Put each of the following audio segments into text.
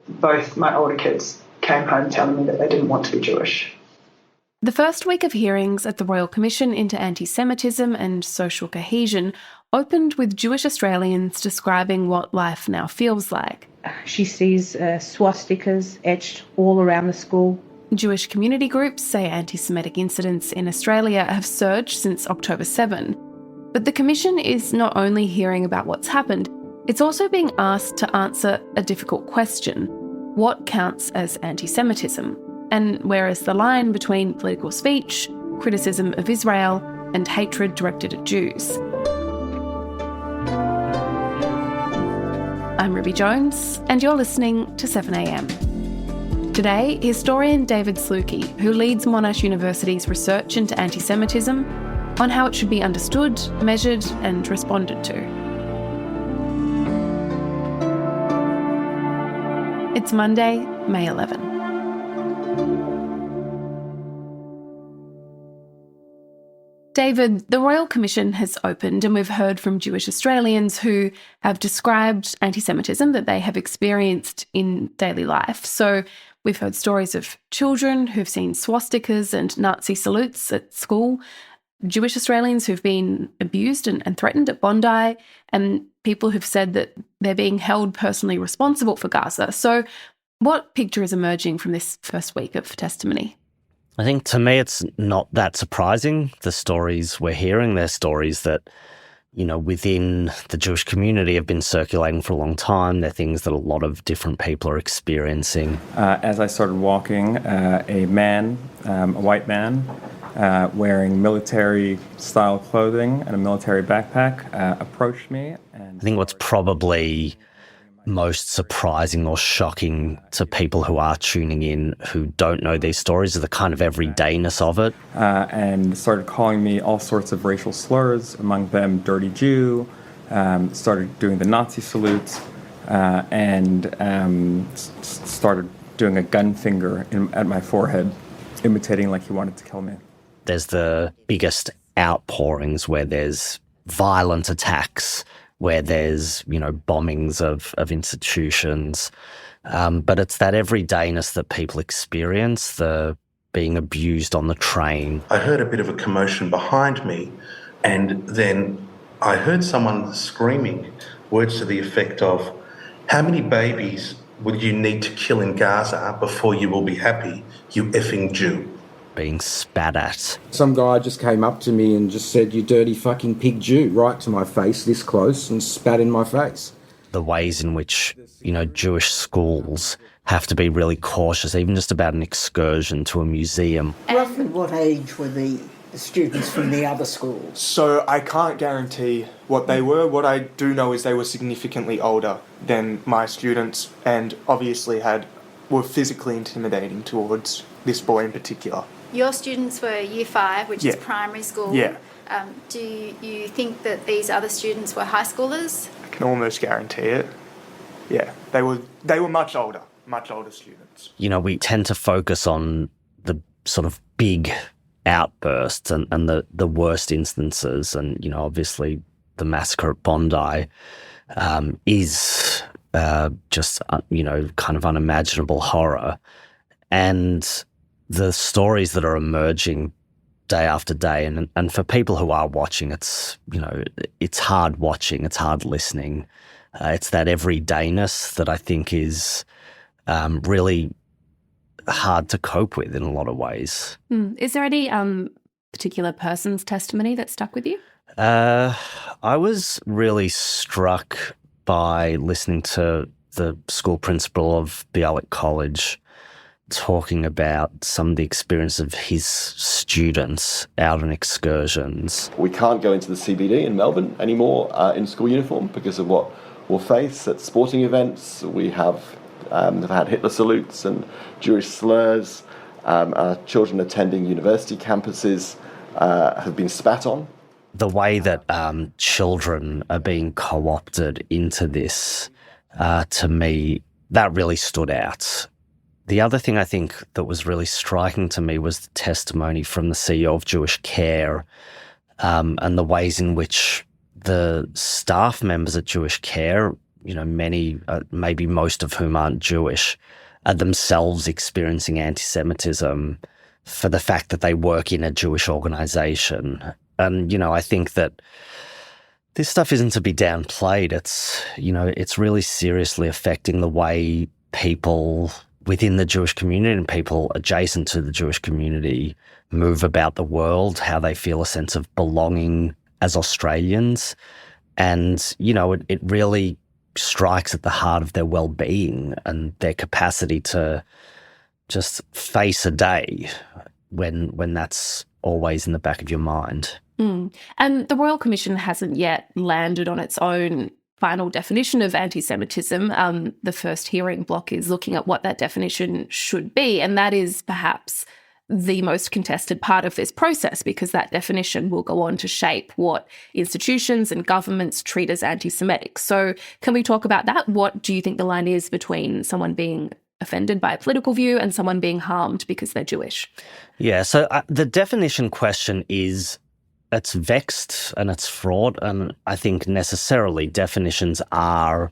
Both my older kids came home telling me that they didn't want to be Jewish. The first week of hearings at the Royal Commission into Antisemitism and Social Cohesion opened with Jewish Australians describing what life now feels like. She sees swastikas etched all around the school. Jewish community groups say anti-Semitic incidents in Australia have surged since October 7. But the Commission is not only hearing about what's happened, it's also being asked to answer a difficult question. What counts as anti-Semitism? And where is the line between political speech, criticism of Israel, and hatred directed at Jews? I'm Ruby Jones, and you're listening to 7am. Today, historian David Slucki, who leads Monash University's research into anti-Semitism, on how it should be understood, measured, and responded to. It's Monday, May 11. David, the Royal Commission has opened and we've heard from Jewish Australians who have described anti-Semitism that they have experienced in daily life. So we've heard stories of children who've seen swastikas and Nazi salutes at school, Jewish Australians who've been abused and threatened at Bondi, and people who've said that they're being held personally responsible for Gaza. So what picture is emerging from this first week of testimony? I think to me it's not that surprising. The stories we're hearing, they're stories that, within the Jewish community have been circulating for a long time. They're things that a lot of different people are experiencing. As I started walking, a white man, wearing military-style clothing and a military backpack, approached me. I think what's probably most surprising or shocking to people who are tuning in who don't know these stories are the kind of everydayness of it. And started calling me all sorts of racial slurs, among them dirty Jew, started doing the Nazi salutes, and started doing a gun finger at my forehead, imitating like he wanted to kill me. There's the biggest outpourings where there's violent attacks, where there's, bombings of institutions. But it's that everydayness that people experience, the being abused on the train. I heard a bit of a commotion behind me, and then I heard someone screaming words to the effect of, "How many babies will you need to kill in Gaza before you will be happy, you effing Jew?" Being spat at. Some guy just came up to me and just said, "You dirty fucking pig Jew," right to my face, this close, and spat in my face. The ways in which, Jewish schools have to be really cautious, even just about an excursion to a museum. Roughly what age were the students from the other schools? So I can't guarantee what they were. What I do know is they were significantly older than my students and obviously were physically intimidating towards this boy in particular. Your students were Year 5, which is primary school. Yeah. Do you think that these other students were high schoolers? I can almost guarantee it. Yeah, they were much older students. We tend to focus on the sort of big outbursts and the worst instances. And, obviously the massacre at Bondi is just, kind of unimaginable horror. And the stories that are emerging day after day, and for people who are watching, it's, it's hard watching, it's hard listening. It's that everydayness that I think is really hard to cope with in a lot of ways. Is there any particular person's testimony that stuck with you? I was really struck by listening to the school principal of Bialik College talking about some of the experience of his students out on excursions. We can't go into the CBD in Melbourne anymore in school uniform because of what we'll face at sporting events. We have had Hitler salutes and Jewish slurs. Our children attending university campuses have been spat on. The way that children are being co-opted into this, to me, that really stood out. The other thing I think that was really striking to me was the testimony from the CEO of Jewish Care, and the ways in which the staff members at Jewish Care many, maybe most of whom aren't Jewish, are themselves experiencing anti-Semitism for the fact that they work in a Jewish organization. And, I think that this stuff isn't to be downplayed. It's really seriously affecting the way people within the Jewish community and people adjacent to the Jewish community move about the world, how they feel a sense of belonging as Australians. And, it really strikes at the heart of their well-being and their capacity to just face a day when that's always in the back of your mind. And the Royal Commission hasn't yet landed on its own final definition of anti-Semitism. The first hearing block is looking at what that definition should be, and that is perhaps the most contested part of this process, because that definition will go on to shape what institutions and governments treat as anti-Semitic. So can we talk about that? What do you think the line is between someone being offended by a political view and someone being harmed because they're Jewish? Yeah, so the definition question it's vexed and it's fraught, and I think necessarily definitions are,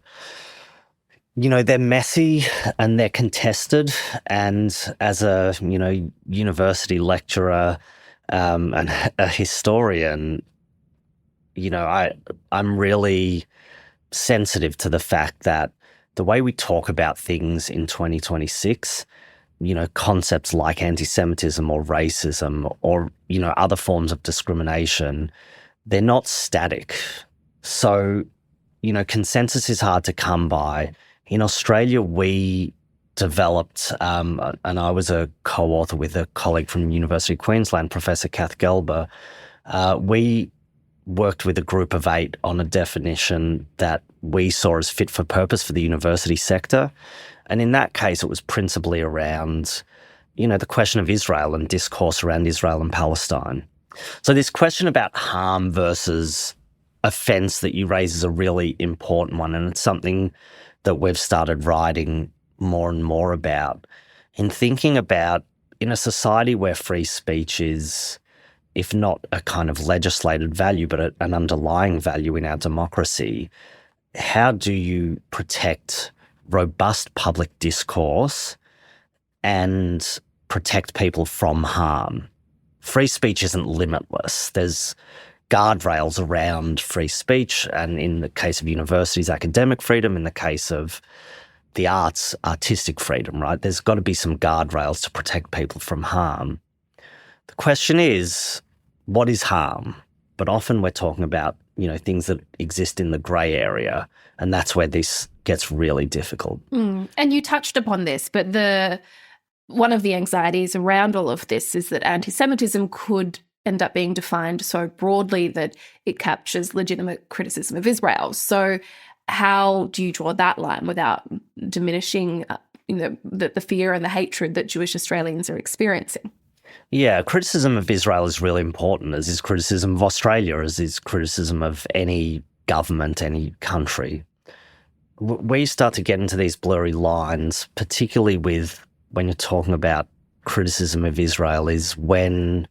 they're messy and they're contested. And as a, university lecturer and a historian, I'm really sensitive to the fact that the way we talk about things in 2026, concepts like anti-Semitism or racism or, other forms of discrimination, they're not static. So, consensus is hard to come by. In Australia, we developed, and I was a co-author with a colleague from University of Queensland, Professor Kath Gelber. We worked with a group of 8 on a definition that we saw as fit for purpose for the university sector. And in that case, it was principally around, the question of Israel and discourse around Israel and Palestine. So this question about harm versus offence that you raise is a really important one, and it's something that we've started writing more and more about, in thinking about, in a society where free speech is, if not a kind of legislated value, but an underlying value in our democracy, how do you protect robust public discourse and protect people from harm? Free speech isn't limitless. There's guardrails around free speech, and in the case of universities, academic freedom, in the case of the arts, artistic freedom, right? There's got to be some guardrails to protect people from harm. The question is, what is harm? But often we're talking about, things that exist in the grey area, and that's where this gets really difficult. And you touched upon this, but one of the anxieties around all of this is that anti-Semitism could end up being defined so broadly that it captures legitimate criticism of Israel. So how do you draw that line without diminishing the fear and the hatred that Jewish Australians are experiencing? Yeah, criticism of Israel is really important, as is criticism of Australia, as is criticism of any government, any country. We start to get into these blurry lines, particularly when you're talking about criticism of Israel, is when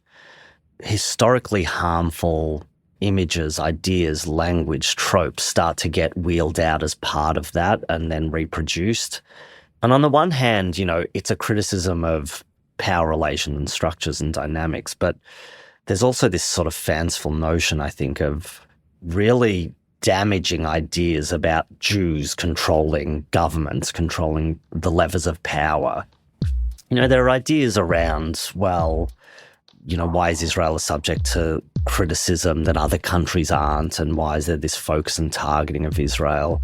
historically harmful images, ideas, language, tropes start to get wheeled out as part of that and then reproduced. And on the one hand, it's a criticism of power relations and structures and dynamics, but there's also this sort of fanciful notion, I think, of really damaging ideas about Jews controlling governments, controlling the levers of power. There are ideas around, why is Israel a subject to criticism that other countries aren't, and why is there this focus and targeting of Israel?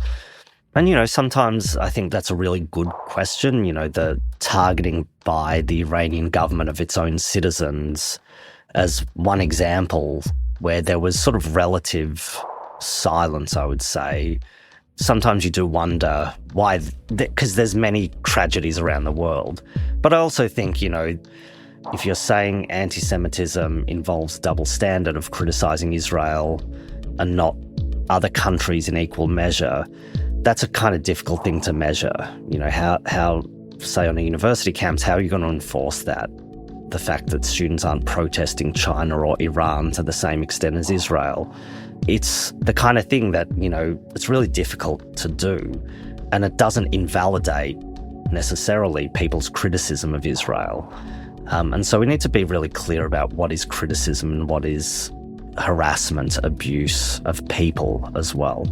And, sometimes I think that's a really good question, the targeting by the Iranian government of its own citizens as one example where there was sort of relative silence, I would say. Sometimes you do wonder why, because there's many tragedies around the world. But I also think, if you're saying anti-Semitism involves double standard of criticising Israel and not other countries in equal measure, that's a kind of difficult thing to measure. How say on a university campus, how are you going to enforce that? The fact that students aren't protesting China or Iran to the same extent as Israel. it's the kind of thing that, it's really difficult to do, and it doesn't invalidate necessarily people's criticism of Israel. And so we need to be really clear about what is criticism and what is harassment, abuse of people as well.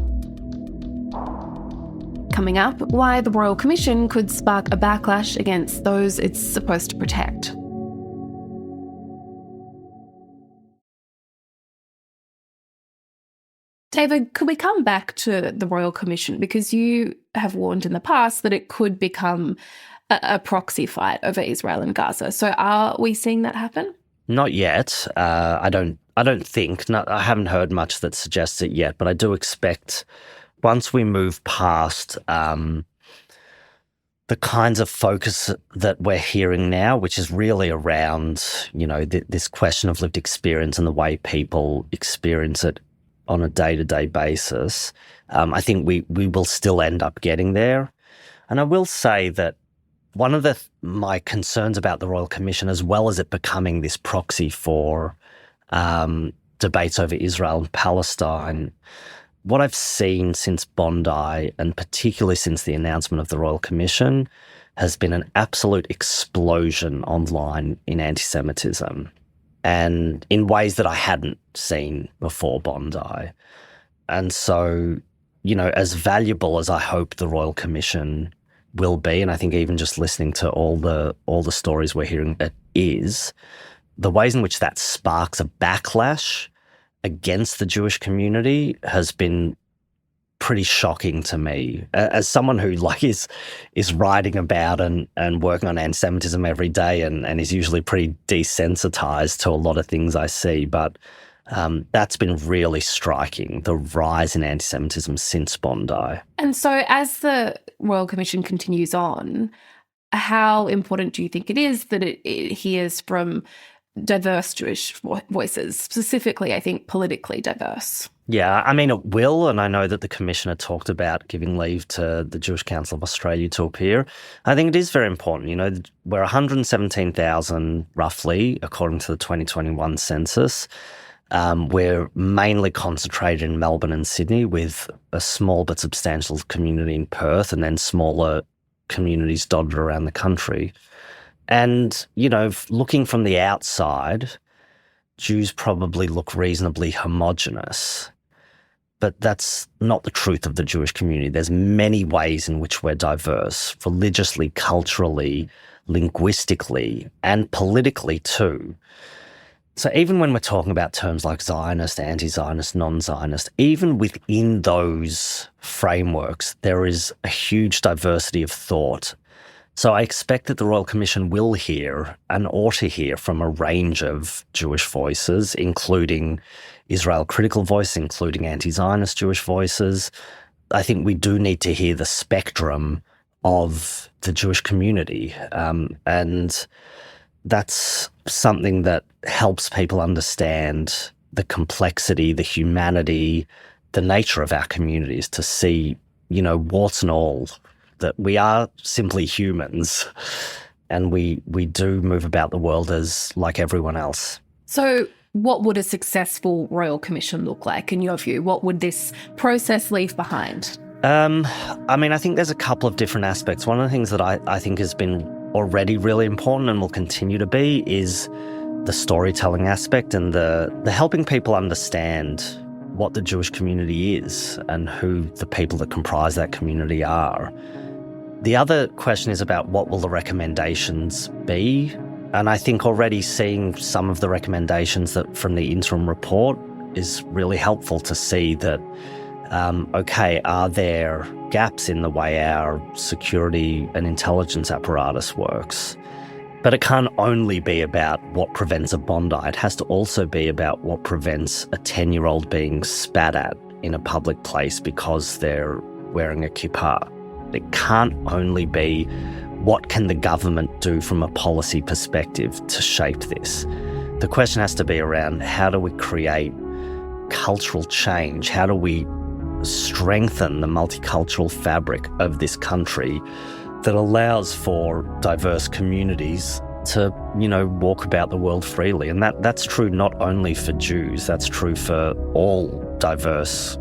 Coming up, why the Royal Commission could spark a backlash against those it's supposed to protect. David, could we come back to the Royal Commission? Because you have warned in the past that it could become a proxy fight over Israel and Gaza. So are we seeing that happen? Not yet. I don't think. I haven't heard much that suggests it yet, but I do expect once we move past the kinds of focus that we're hearing now, which is really around, this question of lived experience and the way people experience it on a day-to-day basis, I think we will still end up getting there. And I will say that one of my concerns about the Royal Commission, as well as it becoming this proxy for debates over Israel and Palestine, what I've seen since Bondi, and particularly since the announcement of the Royal Commission, has been an absolute explosion online in anti-Semitism, and in ways that I hadn't seen before Bondi. And so, as valuable as I hope the Royal Commission will be, and I think even just listening to all the stories we're hearing, it is, the ways in which that sparks a backlash against the Jewish community has been pretty shocking to me. As someone who is writing about and working on anti-Semitism every day and is usually pretty desensitized to a lot of things I see, but that's been really striking, the rise in anti-Semitism since Bondi. And so as the Royal Commission continues on, how important do you think it is that it hears from diverse Jewish voices, specifically, I think, politically diverse? Yeah, I mean, it will, and I know that the Commissioner talked about giving leave to the Jewish Council of Australia to appear. I think it is very important. We're 117,000 roughly, according to the 2021 census. We're mainly concentrated in Melbourne and Sydney, with a small but substantial community in Perth, and then smaller communities dotted around the country. And, looking from the outside, Jews probably look reasonably homogenous. But that's not the truth of the Jewish community. There's many ways in which we're diverse, religiously, culturally, linguistically, and politically too. So even when we're talking about terms like Zionist, anti-Zionist, non-Zionist, even within those frameworks, there is a huge diversity of thought. So I expect that the Royal Commission will hear and ought to hear from a range of Jewish voices, including Israel critical voices, including anti-Zionist Jewish voices. I think we do need to hear the spectrum of the Jewish community. And that's something that helps people understand the complexity, the humanity, the nature of our communities, to see, warts and all, that we are simply humans, and we do move about the world as like everyone else. So what would a successful Royal Commission look like in your view? What would this process leave behind? I think there's a couple of different aspects. One of the things that I think has been already really important and will continue to be is the storytelling aspect and the helping people understand what the Jewish community is and who the people that comprise that community are. The other question is about what will the recommendations be? And I think already seeing some of the recommendations that from the interim report is really helpful to see that, are there gaps in the way our security and intelligence apparatus works? But it can't only be about what prevents a Bondi. It has to also be about what prevents a 10-year-old being spat at in a public place because they're wearing a kippah. It can't only be what can the government do from a policy perspective to shape this. The question has to be around how do we create cultural change? How do we strengthen the multicultural fabric of this country that allows for diverse communities to, walk about the world freely. And that's true not only for Jews, that's true for all diverse,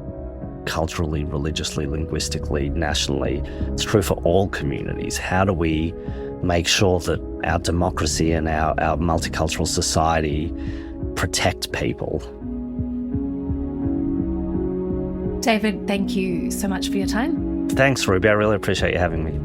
culturally, religiously, linguistically, nationally. It's true for all communities. How do we make sure that our democracy and our multicultural society protect people? David, thank you so much for your time. Thanks, Ruby. I really appreciate you having me.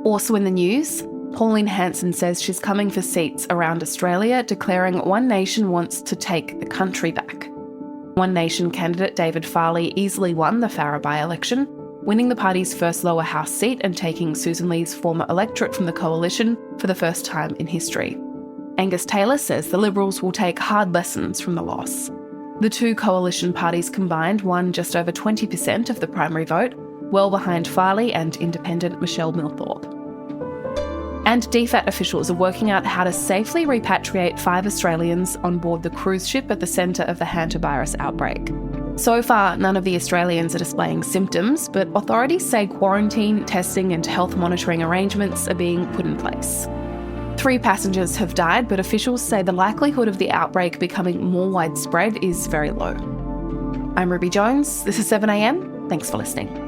Also in the news, Pauline Hanson says she's coming for seats around Australia, declaring One Nation wants to take the country back. One Nation candidate David Farley easily won the Farrer by-election, winning the party's first lower house seat and taking Susan Lee's former electorate from the coalition for the first time in history. Angus Taylor says the Liberals will take hard lessons from the loss. The two coalition parties combined won just over 20% of the primary vote, well behind Farley and independent Michelle Milthorpe. And DFAT officials are working out how to safely repatriate 5 Australians on board the cruise ship at the centre of the hantavirus outbreak. So far, none of the Australians are displaying symptoms, but authorities say quarantine, testing and health monitoring arrangements are being put in place. 3 passengers have died, but officials say the likelihood of the outbreak becoming more widespread is very low. I'm Ruby Jones. This is 7am. Thanks for listening.